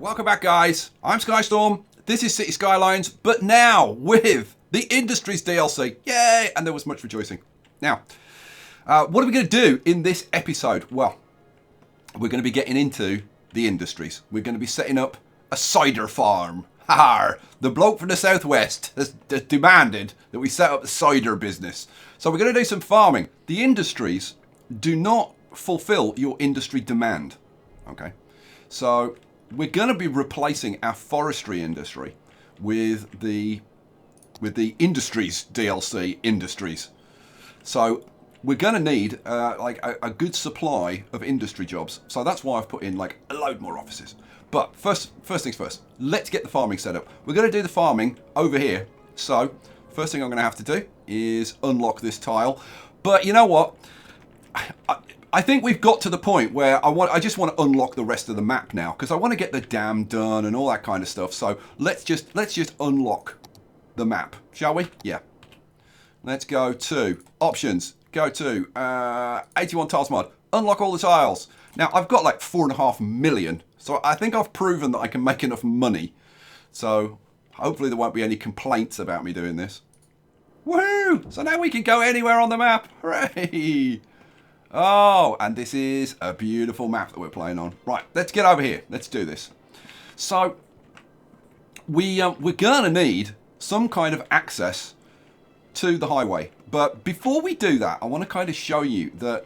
Welcome back, guys. I'm Skystorm. This is City Skylines, but now with the Industries DLC. Yay! And there was much rejoicing. Now, what are we going to do in this episode? Well, we're going to be getting into the industries. We're going to be setting up a cider farm. Ha! The bloke from the southwest has demanded that we set up a cider business. So we're going to do some farming. The industries do not fulfill your industry demand. Okay, so we're going to be replacing our forestry industry with the Industries DLC industries. So we're going to need like a good supply of industry jobs. So that's why I've put in like a load more offices. But first things first, let's get the farming set up. We're going to do the farming over here. So first thing I'm going to have to do is unlock this tile. But you know what? I think we've got to the point where I just want to unlock the rest of the map now, because I want to get the dam done and all that kind of stuff. So let's just unlock the map, shall we? Yeah. Let's go to options. Go to 81 tiles mod. Unlock all the tiles. Now I've got like 4.5 million, so I think I've proven that I can make enough money. So hopefully there won't be any complaints about me doing this. Woohoo! So now we can go anywhere on the map. Hooray! Oh, and this is a beautiful map that we're playing on. Right, let's get over here. Let's do this. So we're gonna need some kind of access to the highway. But before we do that, I want to kind of show you that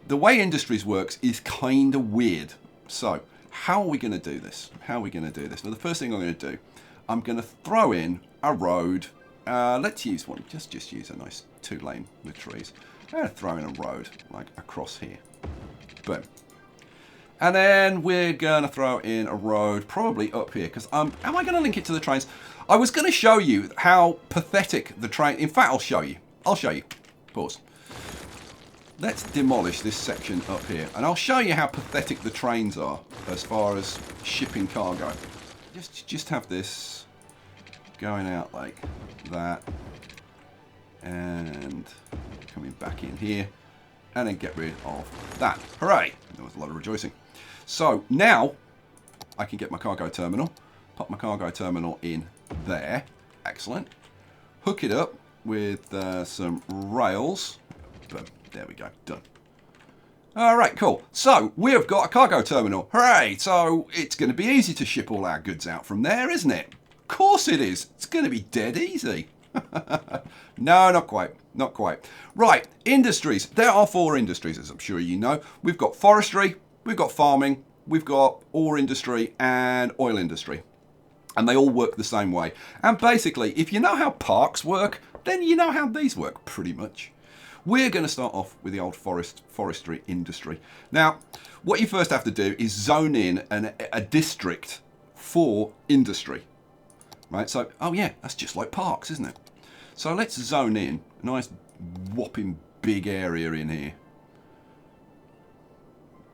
the way Industries works is kind of weird. So how are we going to do this? How are we going to do this? Well, the first thing I'm going to do, I'm going to throw in a road. Let's use one. Just use a nice 2-lane with trees. I'm going to throw in a road like across here. Boom. And then we're going to throw in a road probably up here, because am I going to link it to the trains? I was going to show you how pathetic the train... In fact, I'll show you. Pause. Let's demolish this section up here, and I'll show you how pathetic the trains are as far as shipping cargo. Just have this going out like that, and coming back in here, and then get rid of that. Hooray! There was a lot of rejoicing. So now I can get my cargo terminal, pop my cargo terminal in there. Excellent. Hook it up with some rails. Boom. There we go. Done. All right, cool. So we've got a cargo terminal. Hooray! So it's going to be easy to ship all our goods out from there, isn't it? Of course it is. It's going to be dead easy. No, not quite. Not quite. Right, industries. There are 4 industries, as I'm sure you know. We've got forestry, we've got farming, we've got ore industry and oil industry. And they all work the same way. And basically, if you know how parks work, then you know how these work, pretty much. We're going to start off with the old forestry industry. Now, what you first have to do is zone in a district for industry. Right, so, oh yeah, that's just like parks, isn't it? So let's zone in a nice whopping big area in here.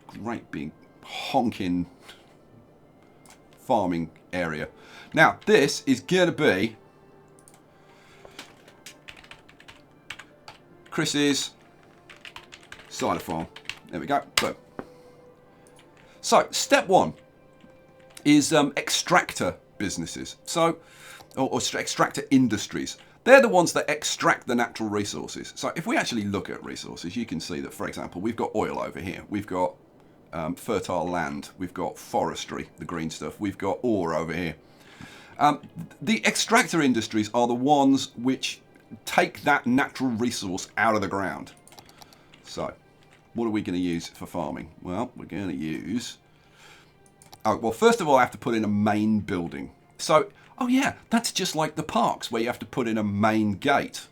Great big honking farming area. Now, this is going to be Chris's cider farm. There we go. Boom. So, step 1 is extractor businesses. So, or extractor industries. They're the ones that extract the natural resources. So, if we actually look at resources, you can see that, for example, we've got oil over here. We've got fertile land. We've got forestry, the green stuff. We've got ore over here. The extractor industries are the ones which take that natural resource out of the ground. So, what are we going to use for farming? Well, we're going to use... Oh, well, first of all, I have to put in a main building. So, oh yeah, that's just like the parks where you have to put in a main gate.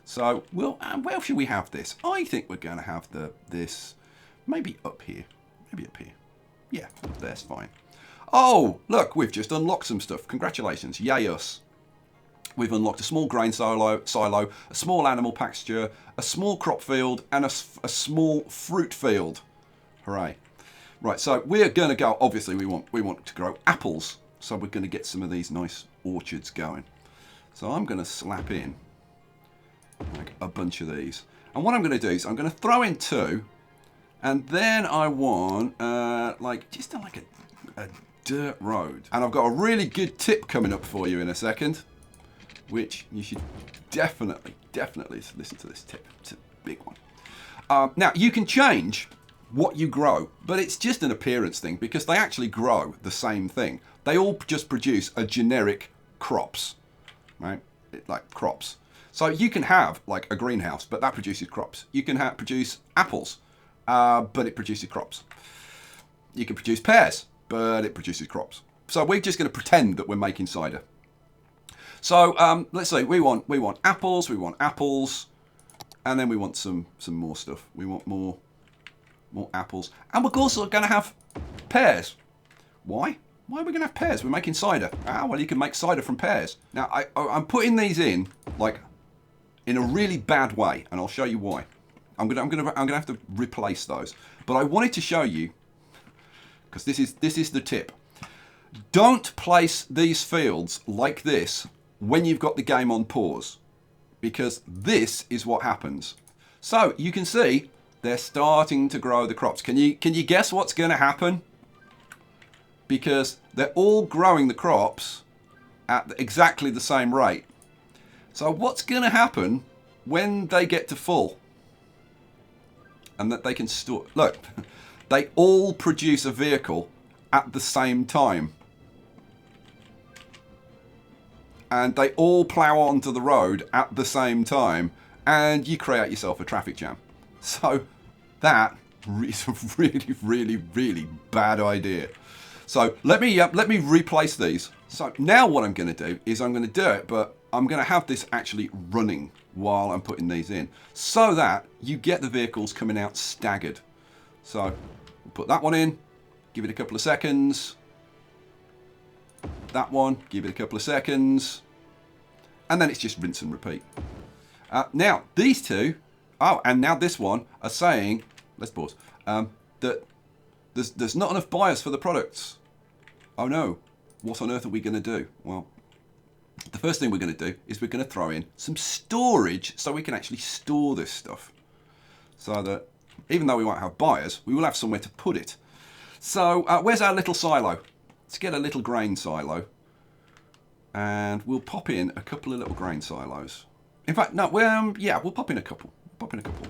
So, well, where should we have this? I think we're going to have this maybe up here. Maybe up here. Yeah, up there's fine. Oh, look, we've just unlocked some stuff. Congratulations. Yay us. We've unlocked a small grain silo, a small animal pasture, a small crop field, and a small fruit field. Hooray. Right, so we're going to go, obviously we want to grow apples. So we're going to get some of these nice orchards going. So I'm going to slap in like a bunch of these. And what I'm going to do is I'm going to throw in 2. And then I want like just like a dirt road. And I've got a really good tip coming up for you in a second, which you should definitely listen to this tip. It's a big one. Now, you can change what you grow, but it's just an appearance thing because they actually grow the same thing. They all just produce a generic crops, right? Like crops. So you can have like a greenhouse, but that produces crops. You can produce apples, but it produces crops. You can produce pears, but it produces crops. So we're just going to pretend that we're making cider. So let's say we want apples, and then we want some more stuff. We want more apples, and we're also going to have pears. Why? Why are we going to have pears? We're making cider. Well, you can make cider from pears. Now I'm putting these in like in a really bad way, and I'll show you why. I'm gonna have to replace those. But I wanted to show you because this is the tip. Don't place these fields like this when you've got the game on pause, because this is what happens. So you can see they're starting to grow the crops. Can you guess what's going to happen? Because they're all growing the crops at exactly the same rate. So what's going to happen when they get to full and that they can store? Look, they all produce a vehicle at the same time. And they all plow onto the road at the same time, and you create yourself a traffic jam. So that is a really bad idea. So let me replace these. So now what I'm going to do is I'm going to do it, but I'm going to have this actually running while I'm putting these in, so that you get the vehicles coming out staggered. So we'll put that one in, give it a couple of seconds. That one, give it a couple of seconds, and then it's just rinse and repeat. Now these two, and now this one are saying, let's pause, that there's not enough buyers for the products. Oh no, what on earth are we going to do? Well, the first thing we're going to do is we're going to throw in some storage so we can actually store this stuff, so that even though we won't have buyers, we will have somewhere to put it. So where's our little silo? Let's get a little grain silo, and we'll pop in a couple of little grain silos. In fact, no, yeah, we'll pop in a couple.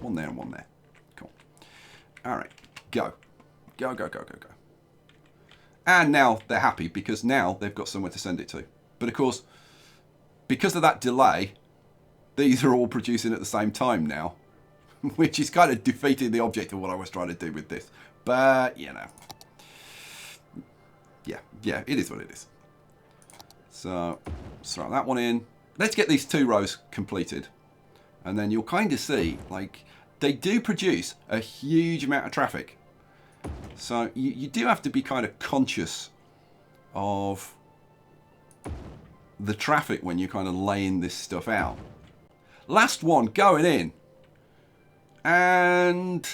One there and one there. Cool. All right, go. And now they're happy because now they've got somewhere to send it to. But of course, because of that delay, these are all producing at the same time now, which is kind of defeating the object of what I was trying to do with this. But, you know. Yeah, it is what it is. So, let's throw that one in. Let's get these 2 rows completed. And then you'll kind of see, like, they do produce a huge amount of traffic. So, you do have to be kind of conscious of the traffic when you're kind of laying this stuff out. Last one going in. And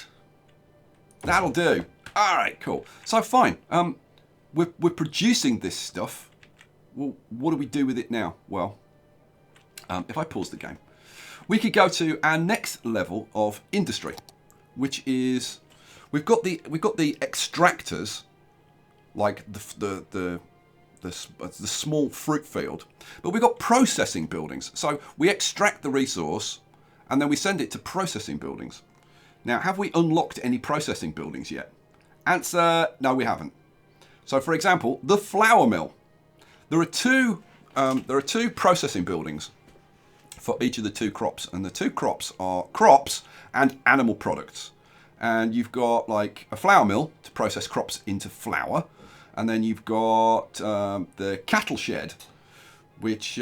that'll do. All right, cool. So, fine. We're producing this stuff. Well, what do we do with it now? Well, if I pause the game, we could go to our next level of industry, which is we've got the extractors, like the small fruit field, but we've got processing buildings. So we extract the resource and then we send it to processing buildings. Now, have we unlocked any processing buildings yet? Answer: no, we haven't. So, for example, the flour mill. There are two processing buildings for each of the 2 crops, and the 2 crops are crops and animal products. And you've got like a flour mill to process crops into flour, and then you've got the cattle shed, which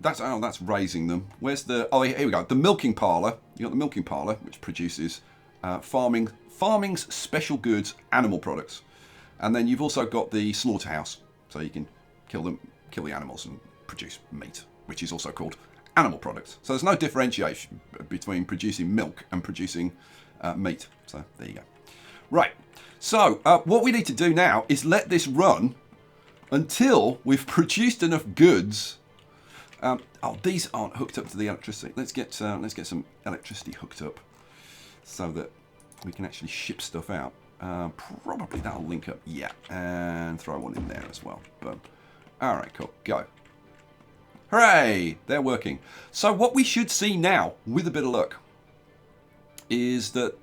that's raising them. Where's the here we go, the milking parlour. You got the milking parlour, which produces farming's special goods animal products. And then you've also got the slaughterhouse, so you can kill the animals and produce meat, which is also called animal products. So there's no differentiation between producing milk and producing meat. So there you go. Right. So what we need to do now is let this run until we've produced enough goods. These aren't hooked up to the electricity. Let's get some electricity hooked up so that we can actually ship stuff out. Probably that'll link up. Yeah, and throw one in there as well. Boom. All right, cool. Go. Hooray! They're working. So what we should see now, with a bit of luck, is that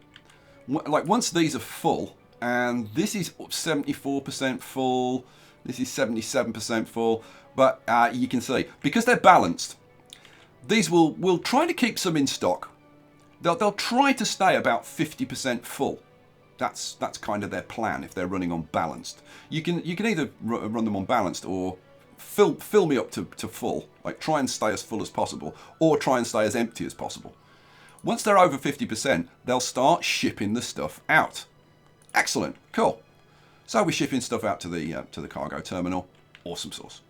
like once these are full, and this is 74% full, this is 77% full, but you can see because they're balanced, these will try to keep some in stock. They'll try to stay about 50% full. That's kind of their plan if they're running on balanced. You can either run them on balanced or fill me up to full, like try and stay as full as possible, or try and stay as empty as possible. Once they're over 50%, they'll start shipping the stuff out. Excellent, cool. So we're shipping stuff out to the cargo terminal. Awesome sauce.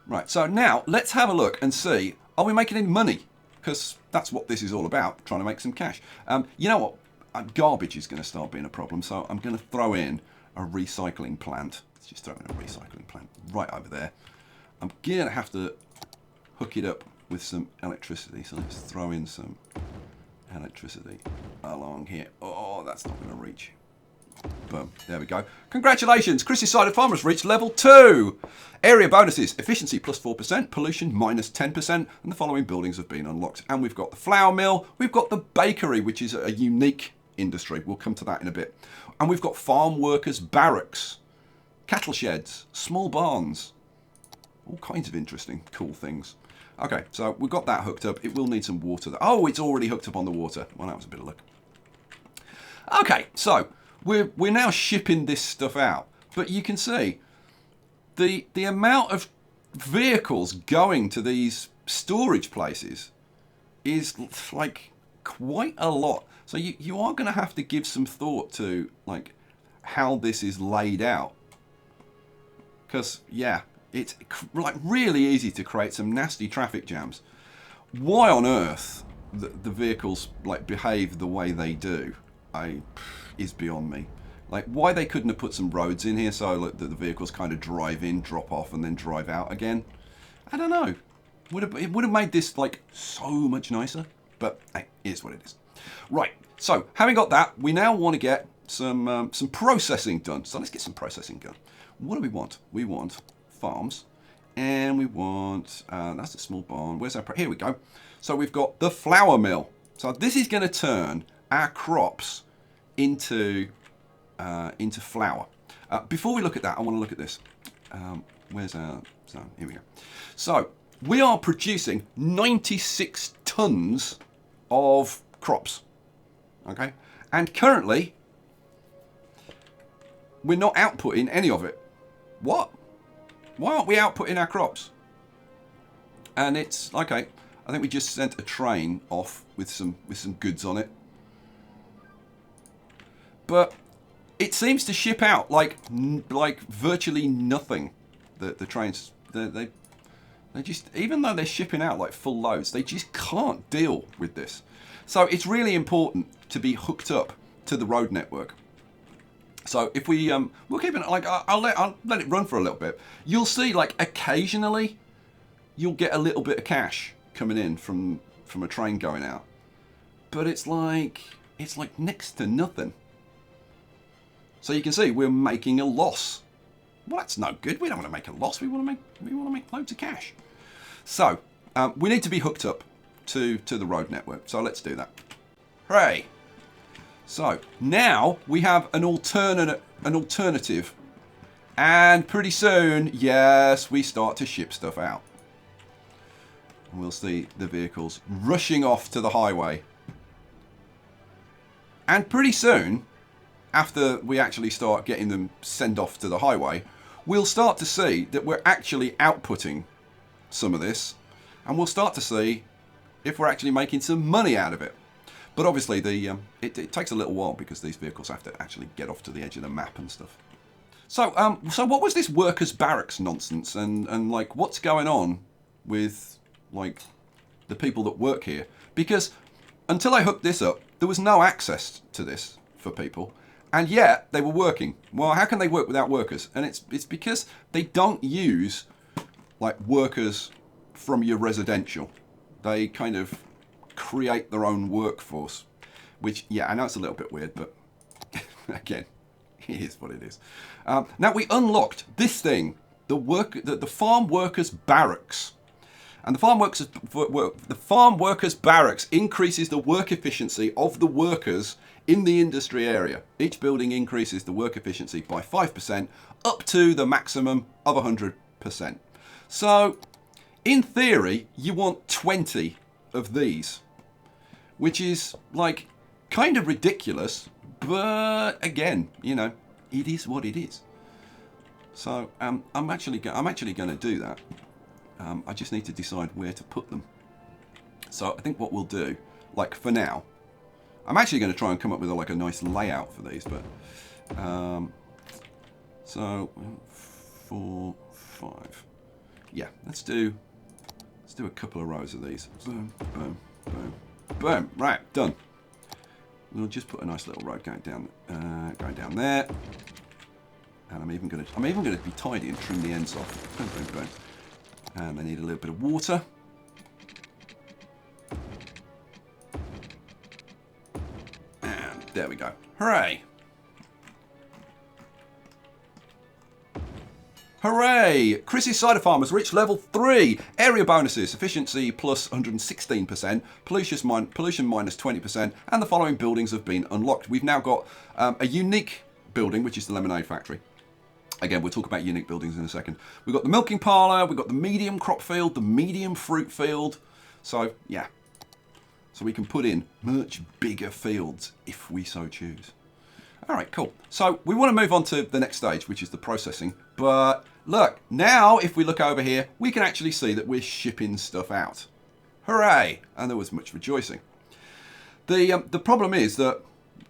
Right, so now let's have a look and see, are we making any money? Because that's what this is all about, trying to make some cash. You know what? Garbage is going to start being a problem, so I'm going to throw in a recycling plant. Let's just throw in a recycling plant right over there. I'm going to have to hook it up with some electricity, so let's throw in some electricity along here. Oh, that's not going to reach. Boom, there we go. Congratulations, Chris's Cider Farm has reached level 2. Area bonuses, efficiency plus 4%, pollution minus 10%, and the following buildings have been unlocked. And we've got the flour mill, we've got the bakery, which is a unique industry. We'll come to that in a bit. And we've got farm workers' barracks, cattle sheds, small barns, all kinds of interesting, cool things. Okay, so we've got that hooked up. It will need some water. Oh, it's already hooked up on the water. Well, that was a bit of luck. Okay, so we're now shipping this stuff out, but you can see the amount of vehicles going to these storage places is like quite a lot. So you are going to have to give some thought to like how this is laid out, because yeah, it's like really easy to create some nasty traffic jams. Why on earth the vehicles like behave the way they do is beyond me. Like why they couldn't have put some roads in here so that the vehicles kind of drive in, drop off, and then drive out again. I don't know. It would have made this like so much nicer. But hey, it is what it is. Right. So having got that, we now want to get some processing done. So let's get some processing done. What do we want? We want farms, and we want that's a small barn. Where's our? Here we go. So we've got the flour mill. So this is going to turn our crops into flour. Before we look at that, I want to look at this. Where's our? So here we go. So we are producing 96 tons of crops. Okay, and currently we're not outputting any of it. What? Why aren't we outputting our crops? And it's okay. I think we just sent a train off with some goods on it. But it seems to ship out like virtually nothing. The trains they just, even though they're shipping out like full loads, they just can't deal with this. So it's really important to be hooked up to the road network. So if we'll keep it like I'll let it run for a little bit. You'll see like occasionally you'll get a little bit of cash coming in from a train going out, but it's like next to nothing. So you can see we're making a loss. Well, that's no good. We don't want to make a loss. We want to make loads of cash. So we need to be hooked up to the road network. So let's do that. Hooray! So now we have an alternative, and pretty soon, yes, we start to ship stuff out. We'll see the vehicles rushing off to the highway, and pretty soon, after we actually start getting them sent off to the highway, we'll start to see that we're actually outputting some of this, and we'll start to see if we're actually making some money out of it. But obviously, it takes a little while because these vehicles have to actually get off to the edge of the map and stuff. So, so what was this workers' barracks nonsense, and like what's going on with like the people that work here? Because until I hooked this up, there was no access to this for people, and yet they were working. Well, how can they work without workers? And it's because they don't use like workers from your residential. They kind of create their own workforce, which, yeah, I know it's a little bit weird, but Again, it is what it is. Now we unlocked this thing, the farm workers barracks. And the farm workers barracks increases the work efficiency of the workers in the industry area. Each building increases the work efficiency by 5% up to the maximum of 100%. So, in theory, you want 20 of these, which is like kind of ridiculous, but again, you know, it is what it is. So, I'm actually going to do that. I just need to decide where to put them. So I think what we'll do, like for now, I'm actually going to try and come up with a nice layout for these. But so 4, 5, yeah. Let's do a couple of rows of these. Boom, boom, boom, boom. Right, done. We'll just put a nice little road going down there. And I'm even going to be tidy and trim the ends off. Boom, boom, boom. And they need a little bit of water. And there we go. Hooray! Hooray! Chris's Cider Farm has reached level 3. Area bonuses, efficiency plus 116%, pollution minus 20%, and the following buildings have been unlocked. We've now got a unique building, which is the Lemonade Factory. Again, we'll talk about unique buildings in a second. We've got the milking parlour, we've got the medium crop field, the medium fruit field. So, yeah. So we can put in much bigger fields if we so choose. All right, cool. So we want to move on to the next stage, which is the processing. But look, now if we look over here, we can actually see that we're shipping stuff out. Hooray! And there was much rejoicing. The problem is that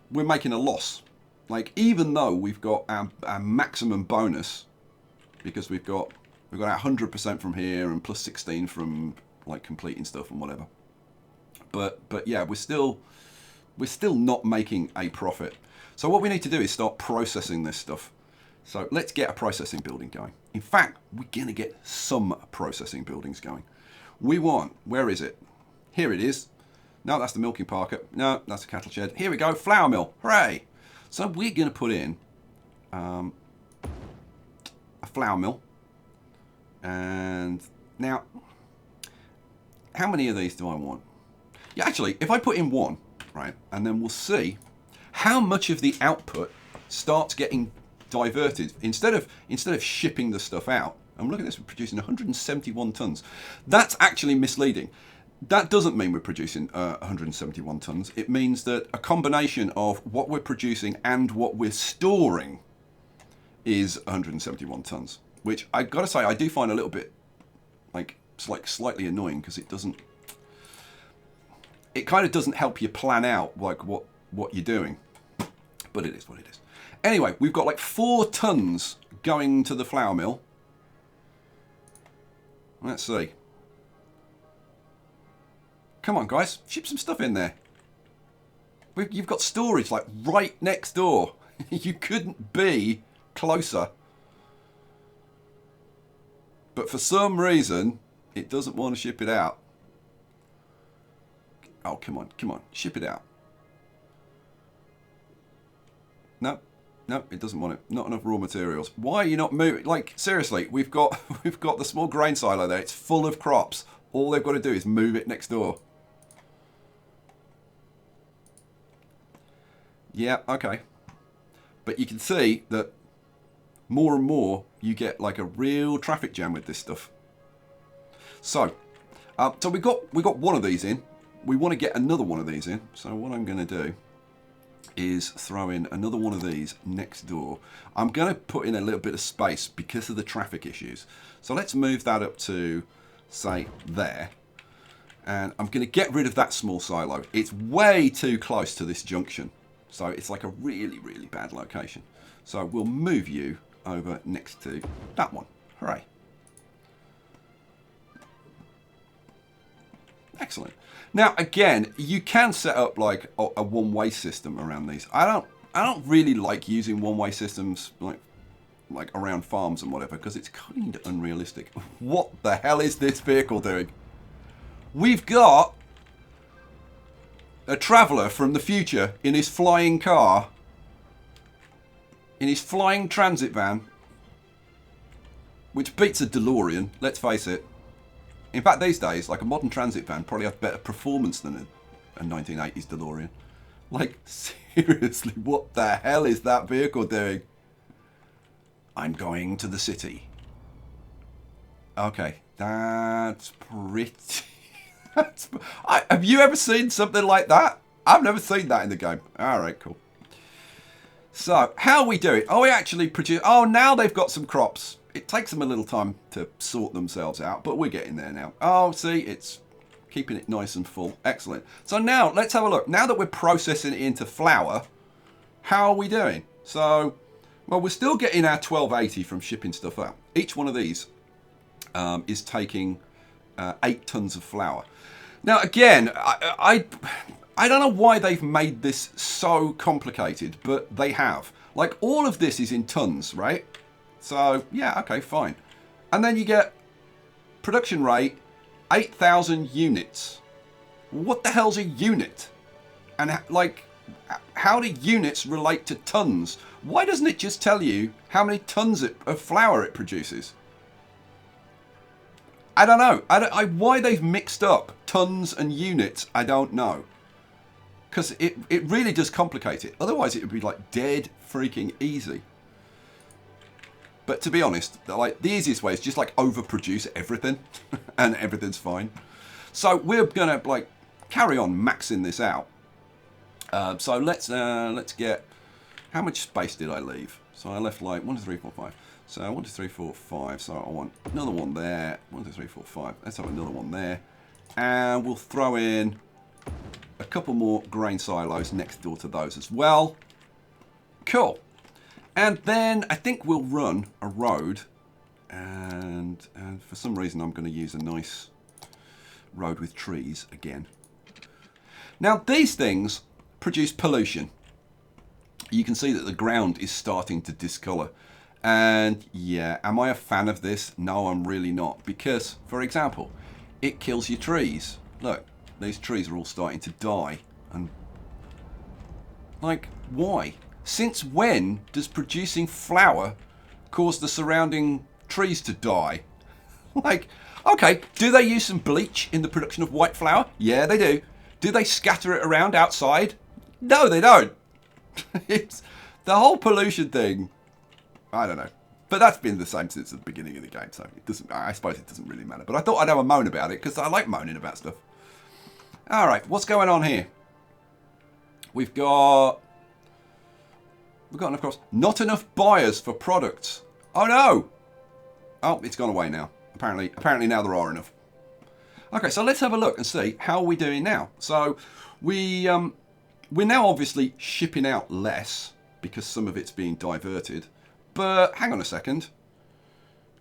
we're making a loss. Like, even though we've got our maximum bonus, because we've got our 100% from here and plus 16 from like completing stuff and whatever. But yeah, we're still not making a profit. So what we need to do is start processing this stuff. So let's get a processing building going. In fact, we're gonna get some processing buildings going. We want, where is it? Here it is. No, that's the milking park. No, that's a cattle shed. Here we go, flour mill. Hooray! So we're going to put in a flour mill. And now, how many of these do I want? Yeah, actually, if I put in one, right, and then we'll see how much of the output starts getting diverted. Instead of shipping the stuff out, and look at this, we're producing 171 tons. That's actually misleading. That doesn't mean we're producing 171 tons. It means that a combination of what we're producing and what we're storing is 171 tons. Which I gotta say, I do find a little bit like slightly annoying because it kind of doesn't help you plan out like what you're doing. But it is what it is. Anyway, we've got like 4 tons going to the flour mill. Let's see. Come on, guys, ship some stuff in there. You've got storage like right next door. You couldn't be closer. But for some reason, it doesn't want to ship it out. Oh, come on, ship it out. No, it doesn't want it. Not enough raw materials. Why are you not moving? Like, seriously, we've got the small grain silo there. It's full of crops. All they've got to do is move it next door. Yeah, okay. But you can see that more and more you get like a real traffic jam with this stuff. So we got one of these in. We want to get another one of these in. So what I'm going to do is throw in another one of these next door. I'm going to put in a little bit of space because of the traffic issues. So let's move that up to, say, there. And I'm going to get rid of that small silo. It's way too close to this junction. So it's like a really, really bad location. So we'll move you over next to that one. Hooray. Excellent. Now, again, you can set up like a one-way system around these. I don't really like using one-way systems like around farms and whatever because it's kind of unrealistic. What the hell is this vehicle doing? We've got a traveller from the future in his flying car. in his flying transit van, which beats a DeLorean, let's face it. In fact, these days, like a modern transit van probably has better performance than a 1980s DeLorean. Like, seriously, what the hell is that vehicle doing? I'm going to the city. Okay, that's pretty... have you ever seen something like that? I've never seen that in the game. Alright, cool. So, how are we doing? Oh, we actually produce... Oh, now they've got some crops. It takes them a little time to sort themselves out, but we're getting there now. Oh, see, it's keeping it nice and full. Excellent. So now, let's have a look. Now that we're processing it into flour, how are we doing? So, well, we're still getting our 1280 from shipping stuff out. Each one of these is taking 8 tons of flour. Now, again, I don't know why they've made this so complicated, but they have. Like, all of this is in tons, right? So, yeah, okay, fine. And then you get production rate, 8,000 units. What the hell's a unit? And, like, how do units relate to tons? Why doesn't it just tell you how many tons of flour it produces? I don't know. Why they've mixed up tons and units, I don't know. Because it really does complicate it. Otherwise, it would be, like, dead freaking easy. But to be honest, like the easiest way is just like overproduce everything and everything's fine. So we're gonna like carry on maxing this out. So let's get, how much space did I leave? So I left like 1, 2, 3, 4, 5. So 1, 2, 3, 4, 5. So I want another one there. 1, 2, 3, 4, 5. Let's have another one there. And we'll throw in a couple more grain silos next door to those as well. Cool. And then I think we'll run a road, and for some reason I'm going to use a nice road with trees again. Now these things produce pollution. You can see that the ground is starting to discolour. And yeah, am I a fan of this? No, I'm really not. Because, for example, it kills your trees. Look, these trees are all starting to die. And like, why? Since when does producing flour cause the surrounding trees to die? Like, okay, do they use some bleach in the production of white flour? Yeah, they do. Do they scatter it around outside? No, they don't. It's the whole pollution thing. I don't know. But that's been the same since the beginning of the game, so it doesn't, I suppose it doesn't really matter. But I thought I'd have a moan about it because I like moaning about stuff. All right, what's going on here? We've got enough crops. Not enough buyers for products. Oh no! Oh, it's gone away now. Apparently now there are enough. Okay, so let's have a look and see how are we doing now. So we're now obviously shipping out less because some of it's being diverted. But hang on a second.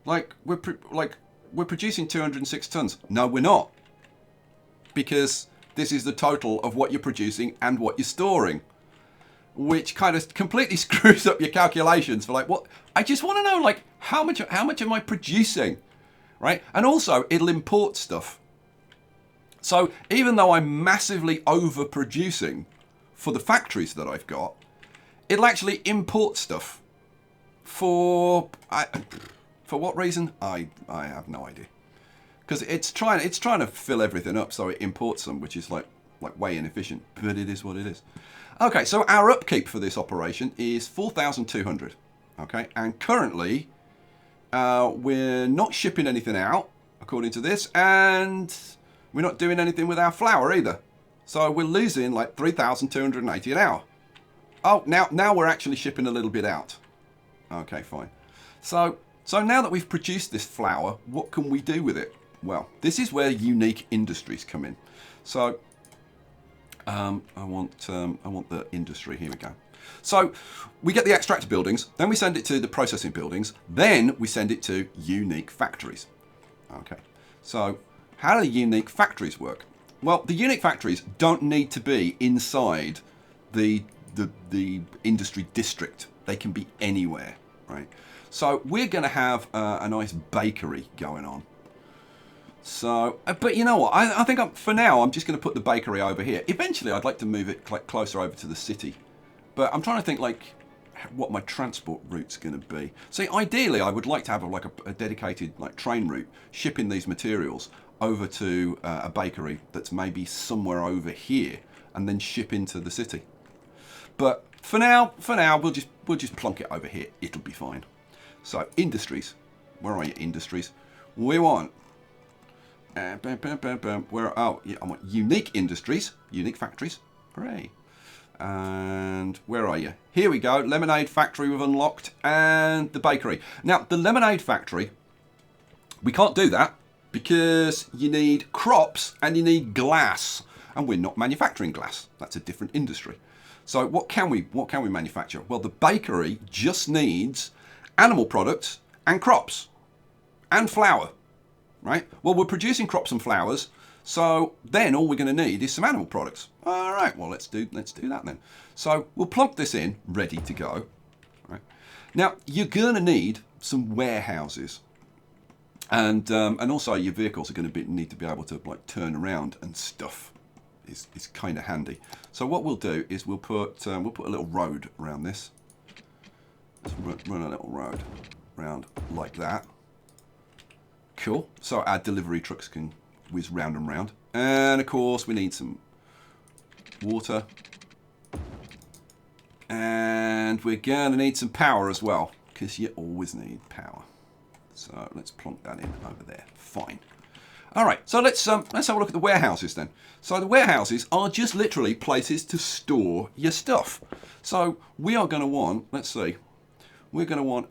Like we're producing 206 tons. No, we're not. Because this is the total of what you're producing and what you're storing. Which kind of completely screws up your calculations for like what I just want to know, like how much am I producing, right? And also it'll import stuff. So even though I'm massively overproducing for the factories that I've got, it'll actually import stuff for what reason? I have no idea. Because it's trying to fill everything up, so it imports them, which is like way inefficient. But it is what it is. Okay, so our upkeep for this operation is 4,200. Okay, and currently we're not shipping anything out according to this, and we're not doing anything with our flour either. So we're losing like 3,280 an hour. Oh, now we're actually shipping a little bit out. Okay, fine. So now that we've produced this flour, what can we do with it? Well, this is where unique industries come in. So I want the industry. Here we go. So we get the extractor buildings, then we send it to the processing buildings, then we send it to unique factories. Okay. So how do the unique factories work? Well, the unique factories don't need to be inside the industry district. They can be anywhere, right? So we're going to have a nice bakery going on. So, but you know what? I think for now I'm just going to put the bakery over here. Eventually, I'd like to move it closer over to the city. But I'm trying to think like what my transport route's going to be. See, ideally, I would like to have a dedicated like train route shipping these materials over to a bakery that's maybe somewhere over here, and then ship into the city. But for now, we'll just plonk it over here. It'll be fine. So industries, where are you? Industries. We want. Where? Oh, yeah, I want unique industries, unique factories. Hooray! And where are you? Here we go. Lemonade factory we've unlocked, and the bakery. Now the lemonade factory, we can't do that because you need crops and you need glass, and we're not manufacturing glass. That's a different industry. So what can we manufacture? Well, the bakery just needs animal products and crops and flour, right? Well, we're producing crops and flowers. So then all we're going to need is some animal products. All right, well, let's do that then. So we'll plonk this in, ready to go. Right. Now, you're going to need some warehouses. And also your vehicles are going to need to be able to like turn around and stuff. Is kind of handy. So what we'll do is we'll put a little road around this. Let's run a little road around like that. Cool. So our delivery trucks can whiz round and round. And of course we need some water. And we're going to need some power as well, because you always need power. So let's plonk that in over there. Fine. All right, so let's have a look at the warehouses then. So the warehouses are just literally places to store your stuff. So we are going to want, let's see, we're going to want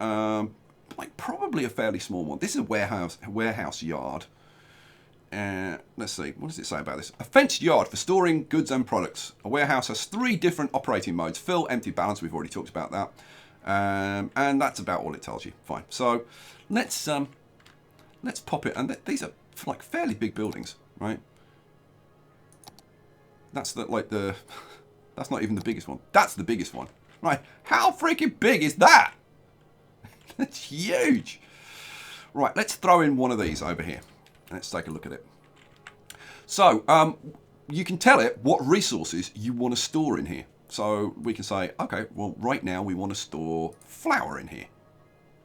like probably a fairly small one. This is a warehouse yard. Let's see, what does it say about this? A fenced yard for storing goods and products. A warehouse has 3 different operating modes: fill, empty, balance. We've already talked about that, and that's about all it tells you. Fine. So let's pop it. And these are like fairly big buildings, right? That's that's not even the biggest one. That's the biggest one, right? How freaking big is that? That's huge. Right, let's throw in one of these over here. Let's take a look at it. So you can tell it what resources you want to store in here. So we can say, okay, well, right now we want to store flour in here.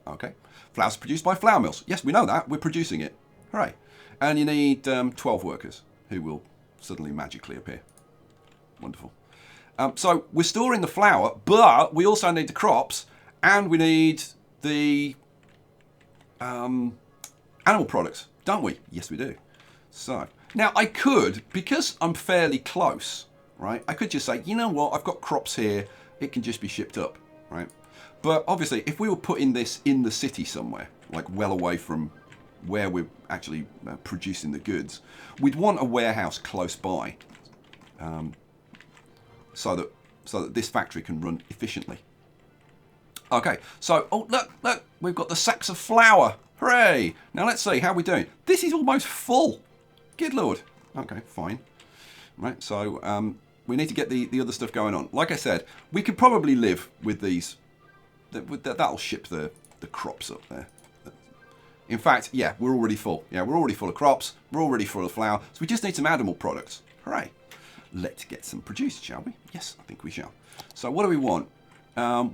Okay, flour's produced by flour mills. Yes, we know that. We're producing it. Hooray. And you need 12 workers who will suddenly magically appear. Wonderful. So we're storing the flour, but we also need the crops, and we need the animal products, don't we? Yes, we do. So now I could, because I'm fairly close, right? I could just say, you know what? I've got crops here. It can just be shipped up, right? But obviously, if we were putting this in the city somewhere, like well away from where we're actually producing the goods, we'd want a warehouse close by, so that this factory can run efficiently. Okay, so oh look, we've got the sacks of flour. Hooray! Now let's see how we're doing. This is almost full. Good lord. Okay, fine. Right, so we need to get the other stuff going on. Like I said, we could probably live with these. That'll ship the crops up there. In fact, yeah, we're already full. Yeah, we're already full of crops. We're already full of flour. So we just need some animal products. Hooray. Let's get some produced, shall we? Yes, I think we shall. So what do we want?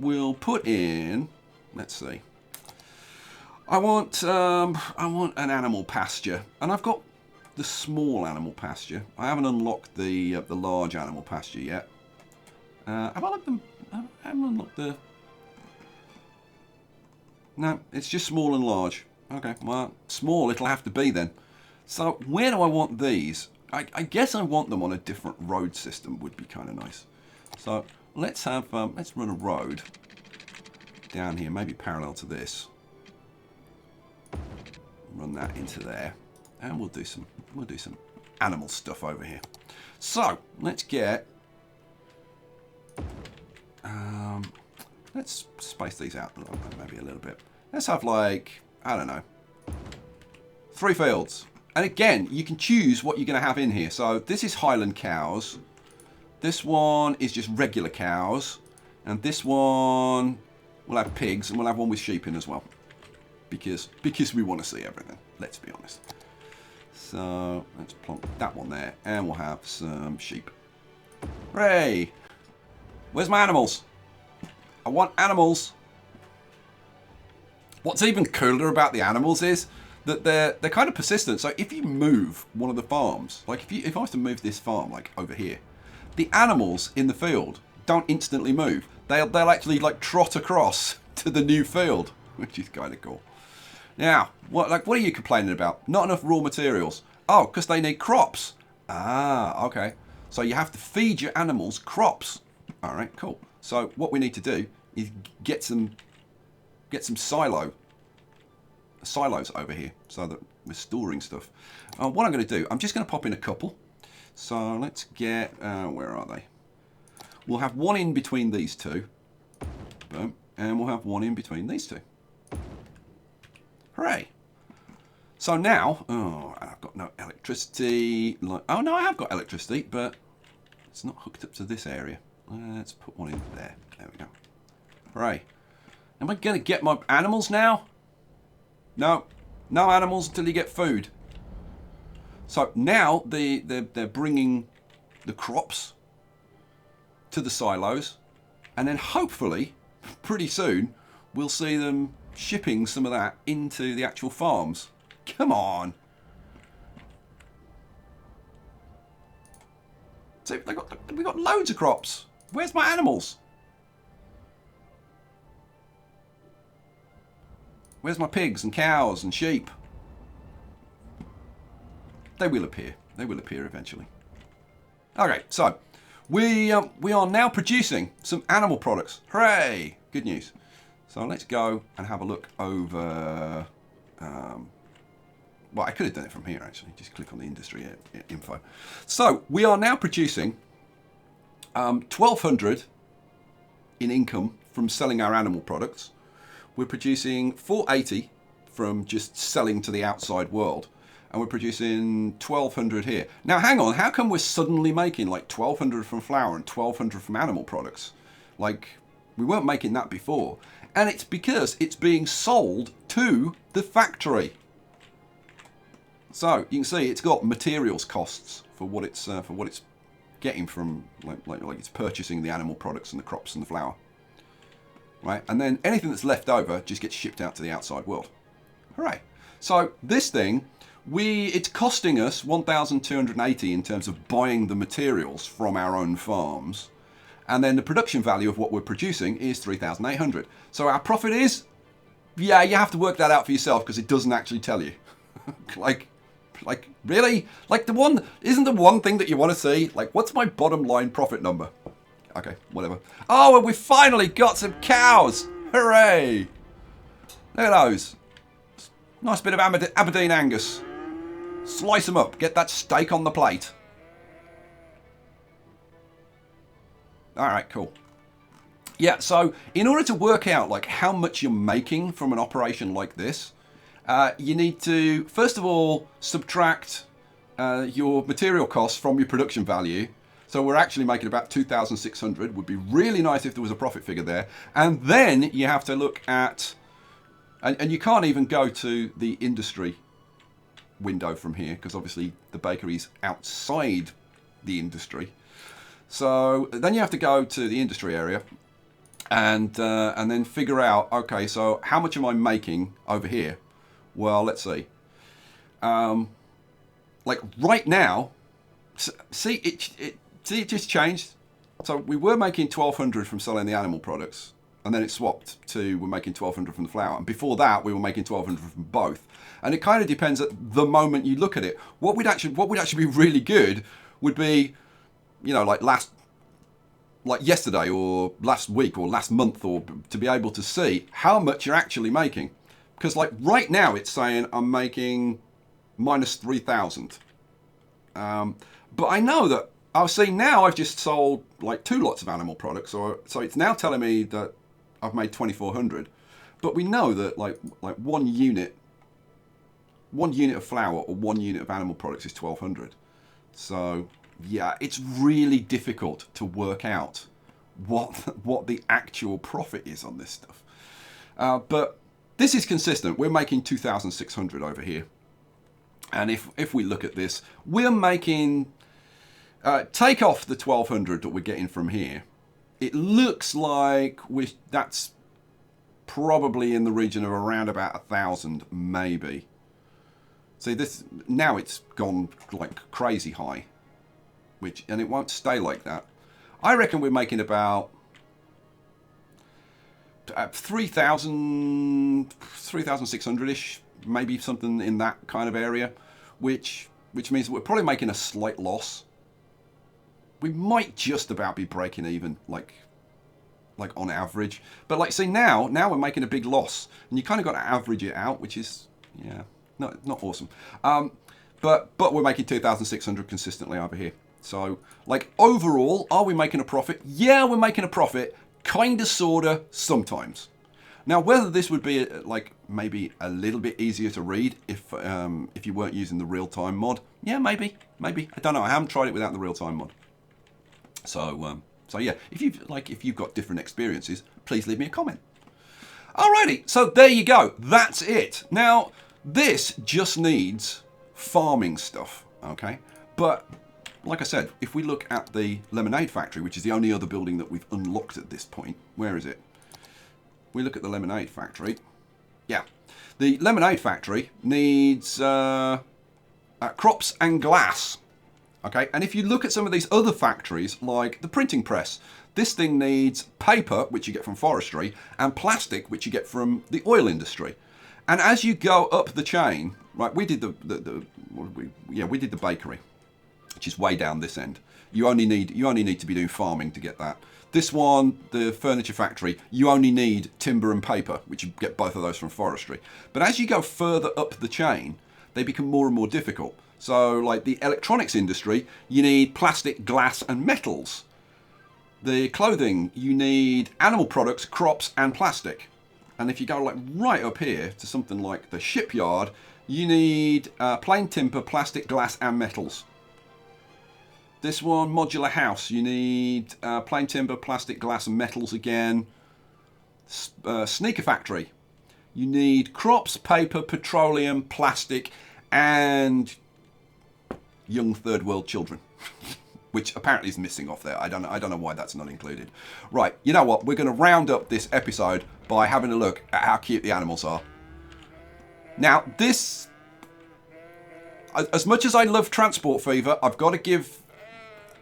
We'll put in, let's see. I want an animal pasture. And I've got the small animal pasture. I haven't unlocked the large animal pasture yet. Have I unlocked them? I haven't unlocked the... No, it's just small and large. Okay, well, small it'll have to be then. So where do I want these? I guess I want them on a different road system would be kind of nice. So let's have let's run a road down here, maybe parallel to this. Run that into there, and we'll do some animal stuff over here. So let's get let's space these out maybe a little bit. Let's have like, I don't know, 3 fields. And again, you can choose what you're going to have in here. So this is Highland cows. This one is just regular cows. And this one, we'll have pigs, and we'll have one with sheep in as well. Because we want to see everything, let's be honest. So let's plonk that one there, and we'll have some sheep. Hooray! Where's my animals? I want animals. What's even cooler about the animals is that they're kind of persistent. So if you move one of the farms, like if I was to move this farm like over here, the animals in the field don't instantly move. They'll actually like trot across to the new field, which is kind of cool. Now, what are you complaining about? Not enough raw materials. Oh, because they need crops. Ah, okay. So you have to feed your animals crops. All right, cool. So what we need to do is get some silos over here so that we're storing stuff. What I'm going to do, I'm just going to pop in a couple. So let's get, where are they? We'll have one in between these two. Boom. And we'll have one in between these two. Hooray. So now, oh, I've got no electricity. Oh no, I have got electricity, but it's not hooked up to this area. Let's put one in there. There we go. Hooray. Am I going to get my animals now? No. No animals until you get food. So now they're bringing the crops to the silos. And then hopefully, pretty soon, we'll see them shipping some of that into the actual farms. Come on. So we got loads of crops. Where's my animals? Where's my pigs and cows and sheep? They will appear. They will appear eventually. Okay, so we are now producing some animal products. Hooray! Good news. So let's go and have a look over. Well, I could have done it from here actually. Just click on the industry info. So we are now producing 1,200 in income from selling our animal products. We're producing 480 from just selling to the outside world. And we're producing 1,200 here. Now, hang on. How come we're suddenly making like 1,200 from flour and 1,200 from animal products? Like, we weren't making that before. And it's because it's being sold to the factory. So you can see it's got materials costs for what it's getting from like it's purchasing the animal products and the crops and the flour. Right, and then anything that's left over just gets shipped out to the outside world. Hooray! So this thing, it's costing us 1,280 in terms of buying the materials from our own farms, and then the production value of what we're producing is 3,800. So our profit is, yeah, you have to work that out for yourself because it doesn't actually tell you. like really? Like isn't the one thing that you want to see? Like, what's my bottom line profit number? Okay, whatever. Oh, and we finally got some cows! Hooray! Look at those. Nice bit of Aberdeen Angus. Slice them up. Get that steak on the plate. Alright, cool. Yeah, so in order to work out like how much you're making from an operation like this, you need to, first of all, subtract your material costs from your production value. So we're actually making about 2,600. Would be really nice if there was a profit figure there. And then you have to look at, and you can't even go to the industry window from here because obviously the bakery's outside the industry. So then you have to go to the industry area and then figure out, okay, so how much am I making over here? Well, let's see. Like right now, see it just changed. So we were making 1,200 from selling the animal products, and then it swapped to we're making 1,200 from the flour. And before that, we were making 1,200 from both. And it kind of depends at the moment you look at it. What would actually be really good would be, you know, like yesterday or last week or last month, or to be able to see how much you're actually making. Because like right now it's saying I'm making minus 3,000. But I know that I've seen now I've just sold like 2 lots of animal products, so it's now telling me that I've made 2,400. But we know that like one unit of flour or 1 unit of animal products is 1,200. So yeah, it's really difficult to work out what the actual profit is on this stuff. But this is consistent. We're making 2,600 over here. And if we look at this, we're making, take off the 1,200 that we're getting from here, it looks like that's probably in the region of around about 1,000, maybe. See, this now it's gone like crazy high, and it won't stay like that. I reckon we're making about 3,600-ish, maybe something in that kind of area, which means we're probably making a slight loss. We might just about be breaking even, like on average. But like, see, now we're making a big loss, and you kind of got to average it out, which is, yeah, not awesome. But we're making 2,600 consistently over here. So, like, overall, are we making a profit? Yeah, we're making a profit. Kinda, sorta, sometimes. Now, whether this would be like maybe a little bit easier to read if you weren't using the real-time mod, yeah, maybe. I don't know. I haven't tried it without the real-time mod. So yeah, if you've got different experiences, please leave me a comment. Alrighty, so there you go. That's it. Now, this just needs farming stuff, okay? But like I said, if we look at the lemonade factory, which is the only other building that we've unlocked at this point, where is it? We look at the lemonade factory. Yeah, the lemonade factory needs crops and glass. Okay, and if you look at some of these other factories, like the printing press, this thing needs paper, which you get from forestry, and plastic, which you get from the oil industry. And as you go up the chain, right, we did we did the bakery, which is way down this end. You only need to be doing farming to get that. This one, the furniture factory, you only need timber and paper, which you get both of those from forestry. But as you go further up the chain, they become more and more difficult. So, like the electronics industry, you need plastic, glass, and metals. The clothing, you need animal products, crops, and plastic. And if you go like right up here to something like the shipyard, you need plain timber, plastic, glass, and metals. This one, modular house, you need plain timber, plastic, glass, and metals again. Sneaker factory, you need crops, paper, petroleum, plastic, and young third world children, which apparently is missing off there. I don't know why that's not included. Right, you know what? We're going to round up this episode by having a look at how cute the animals are. Now, this, as much as I love Transport Fever, I've got to give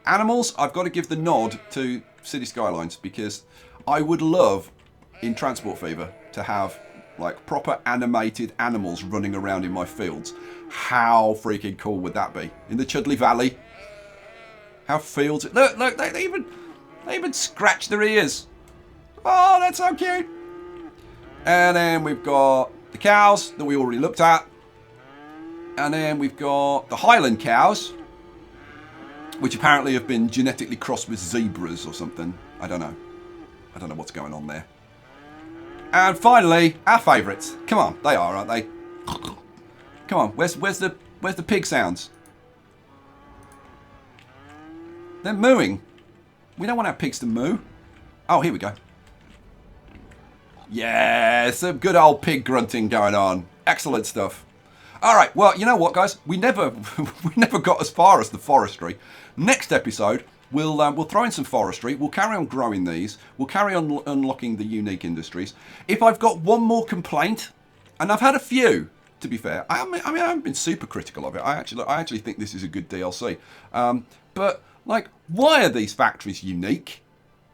the nod to City Skylines, because I would love in Transport Fever to have like proper animated animals running around in my fields. How freaking cool would that be? In the Chudley Valley. How fields... Look, they even scratch their ears. Oh, that's so cute. And then we've got the cows that we already looked at. And then we've got the Highland cows, which apparently have been genetically crossed with zebras or something. I don't know what's going on there. And finally, our favourites. Come on, they are, aren't they? Come on, where's the pig sounds? They're mooing. We don't want our pigs to moo. Oh, here we go. Yeah, some good old pig grunting going on. Excellent stuff. All right, well, you know what, guys? We never got as far as the forestry. Next episode, we'll throw in some forestry. We'll carry on growing these. We'll carry on unlocking the unique industries. If I've got one more complaint, and I've had a few, to be fair. I haven't been super critical of it. I actually think this is a good DLC. But like, why are these factories unique?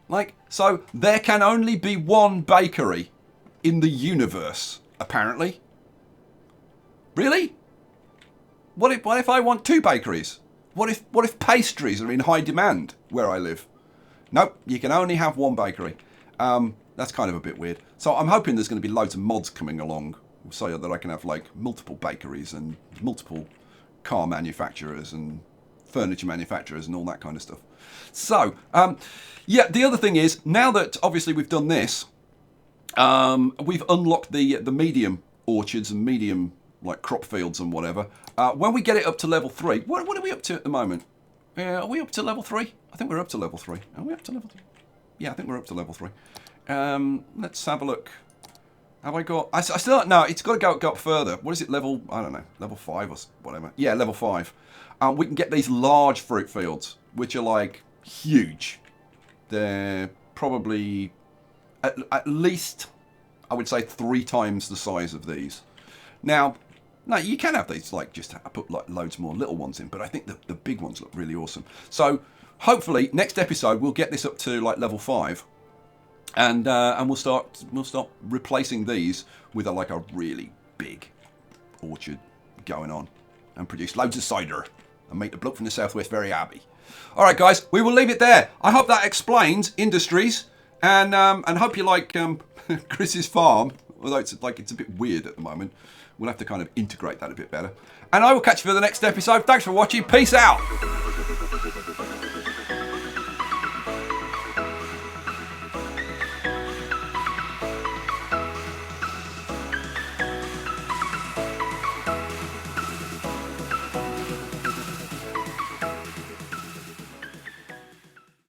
Like, so there can only be one bakery in the universe, apparently. Really? What if I want two bakeries? What if pastries are in high demand where I live? Nope, you can only have one bakery. That's kind of a bit weird. So I'm hoping there's going to be loads of mods coming along so that I can have like multiple bakeries and multiple car manufacturers and furniture manufacturers and all that kind of stuff. So, yeah, the other thing is, now that obviously we've done this, we've unlocked the medium orchards and medium like crop fields and whatever. When we get it up to level 3, what are we up to at the moment? Are we up to level 3? I think we're up to level 3. Are we up to level 3? Yeah, I think we're up to level 3. Let's have a look. Have I got... I still don't know. It's got to go up further. What is it, level... I don't know. Level 5 or whatever. Yeah, level 5. We can get these large fruit fields, which are, like, huge. They're probably at least, I would say, 3 times the size of these. Now, no, you can have these, like, just put like loads more little ones in, but I think the big ones look really awesome. So hopefully next episode we'll get this up to like level 5, and we'll start replacing these with like a really big orchard going on, and produce loads of cider and make the bloke from the southwest very happy. All right, guys, we will leave it there. I hope that explains industries, and hope you like Chris's farm. Although it's a bit weird at the moment. We'll have to kind of integrate that a bit better. And I will catch you for the next episode. Thanks for watching. Peace out.